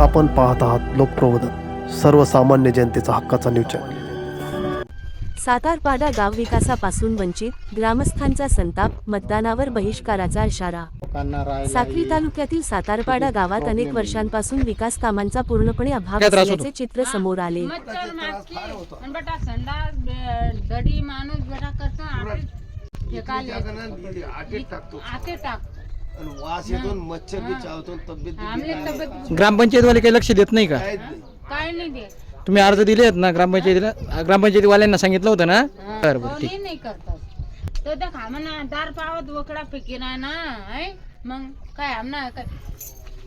आपण पाहत आहात लोकप्रबोधन, सर्वसामान्य जनतेचा हक्काचा न्यूज चॅनल। सातारपाडा गाव विकासापासून वंचित, ग्रामस्थांचा संताप, मतदानावर बहिष्काराचा इशारा। साक्री तालुक्यातील सातारपाडा गावात अनेक वर्षांपासून विकास कामांचा पूर्णपणे अभाव असल्याचे चित्र समोर आले। ग्रामपंचायत वाले काही लक्ष देत नाही का? काय नाही देत। तुम्ही अर्ज दिले आहेत ना ग्रामपंचायतीला? ग्रामपंचायती वाल्यांना सांगितलं होतं ना? बरोबर, ठीक नाही करतात तो त्या खामना दार पावत वकडा फेकी ना ना आहे मग काय आमना काय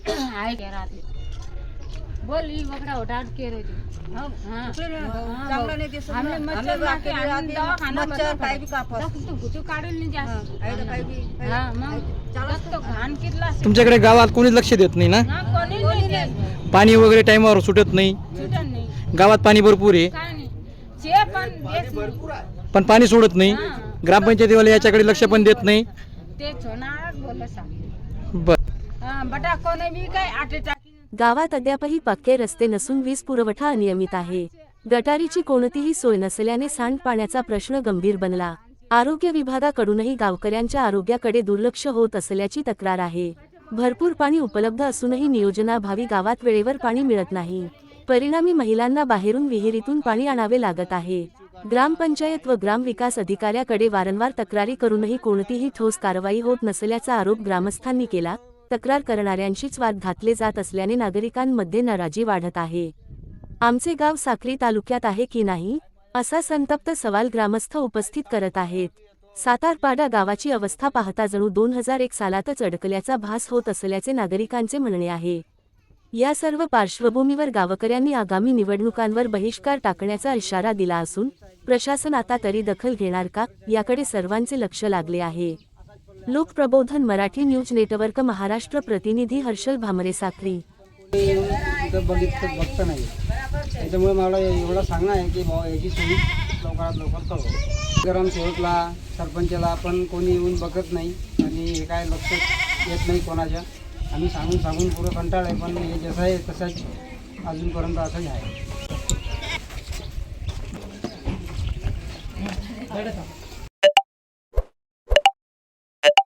आहे के रात बोल ही वकडा उठाट के रे हां चांगला नाही दिसत हमने मच्छर मारके आधी दवाखाना मच्छर काय भी कापत तो कुठे काढून नाही जास्त आहे काय भी हां मग जास्त घाण कितला तुमच्याकडे गावात कोणीच लक्ष देत नाही ना? कोणी नाही देत। पाणी वगैरे टाइमवर सुटत नाही? सुटत नाही। गावात पाणी भरपूर आहे काय नाही जे पण देत नाही। पण पाणी सोडत नाही। ग्रामपंचायतीवाले याच्याकडे लक्ष पण देत नाही। ते छोनाच बोल सांग बर, हां बटा कोणी भी काय आटे टाकी गावात अद्यापही पक्के रस्ते नसून वीज पुरवठा अनियमित आहे। गटारीची कोणतीही सोय नसल्याने सांडपाण्याचा प्रश्न गंभीर बनला। आरोग्य विभागाकडूनही गावकऱ्यांच्या आरोग्याकडे दुर्लक्ष होत असल्याची तक्रार आहे। भरपूर पाणी उपलब्ध असूनही नियोजनाभावी गावात वेळेवर पाणी मिळत नाही। परिणामी महिलांना बाहेरून विहिरीतून पाणी आणावे लागत आहे। ग्रामपंचायत व ग्रामविकास अधिकाऱ्याकडे वारंवार तक्रारी करूनही कोणतीही ठोस कारवाई होत नसल्याचा आरोप ग्रामस्थांनी केला। तक्रार करणाऱ्यांशीच वाद घातले जात असल्याने नागरिकांमध्ये नाराजी वाढत आहे। आमचे गाव साक्री तालुक्यात आहे की नाही, असा संतप्त सवाल ग्रामस्थ उपस्थित करत आहेत। सातारपाडा गावाची अवस्था पाहता जणू 2001 सालातच अडकल्याचा भास होत असल्याचे नागरिकांचे म्हणणे आहे। या सर्व पार्श्वभूमीवर गावकऱ्यांनी आगामी निवडणुकांवर बहिष्कार टाकण्याचा इशारा दिला असून प्रशासन आता तरी दखल घेणार का, याकडे सर्वांचे लक्ष लागले आहे। लोकप्रबोधन मराठी न्यूज नेटवर्क महाराष्ट्र प्रतिनिधी हर्षल भामरे, साक्री। बघता नाही त्याच्यामुळे मला एवढं सांगणं आहे की बाबा याची सोयी लवकरात लवकर करू। ग्रामसेवकला सरपंचाला पण कोणी येऊन बघत नाही आणि हे काय लक्ष येत नाही कोणाच्या। आम्ही सांगून पुरं कंटाळ आहे, पण हे जसं आहे तसंच अजूनपर्यंत असंच आहे।